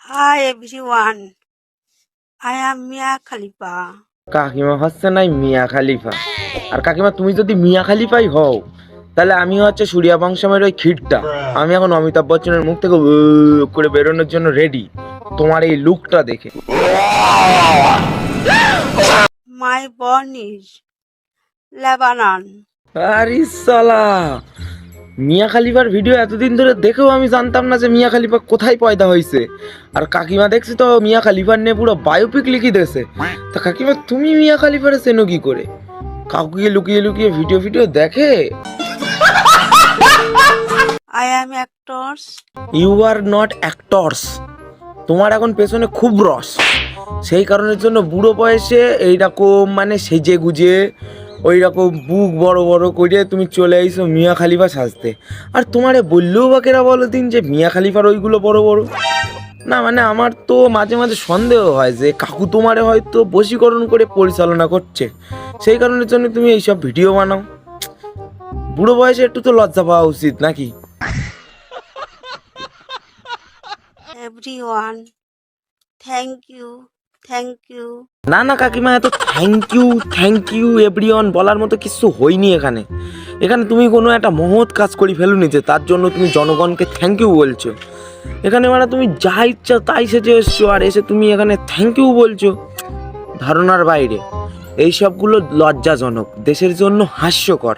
Hi everyone, I am Mia Khalifa. কাকিমা হচ্ছে নাই মিয়া খালিফা। আর কাকিমা তুমি যদি মিয়া খালিফাই হও তাহলে আমি হচ্ছে সূর্যা বংশমের ওই খিটটা। আমি এখন অমিতাভ বচ্চনের মুখ থেকে করে বেরোনোর জন্য রেডি তোমার এই লুকটা দেখে। My born is Lebanon. আরে সালা, মিয়া খালিফার ভিডিও এতদিন ধরে দেখেও আমি জানতাম না যে মিয়া খালিফা কোথায় পয়দা হয়েছে। আর কাকিমা দেখছি তো মিয়া খালিফার নিয়ে পুরো বায়োপিক লিখে দিয়েছে। তা কাকিমা তুমি মিয়া খালিফার চেনো কি করে? কাউকে লুকিয়ে লুকিয়ে ভিডিও দেখে? I am actors. You are not actors. তোমার এখন পেছনে খুব রস, সেই কারণের জন্য বুড়ো বয়সে এইরকম মানে সেজে গুজে ওই রকম বুক বড় বড় করে তুমি চলে আইছো মিয়া খালিফা সাজতে। আর তোমারে বললেও বা কেরা বলো দিন যে মিয়া খালিফার ওইগুলো বড় বড় না। মানে আমার তো মাঝে মাঝে সন্দেহ হয় যে কাকু তোমারে হয়তো বশীকরণ করে পরিচালনা করছে, সেই কারণের জন্য তুমি এইসব ভিডিও বানাও। বুড়ো বয়সে একটু তো লজ্জা পাওয়া উচিত নাকি? Everyone, thank you. না না কাকিমা, এত থ্যাংক ইউ এভরিওয়ান বলার মতো কিছু হয়নি এখানে। এখানে তুমি কোনো একটা মহৎ কাজ করে ফেলুনি যে তার জন্য তুমি জনগণকে থ্যাংক ইউ বলছো। এখানে মানে তুমি যা ইচ্ছা তাই সেজে এসছো, আর এসে তুমি এখানে থ্যাংক ইউ বলছো ধারণার বাইরে। এই সবগুলো লজ্জাজনক, দেশের জন্য হাস্যকর।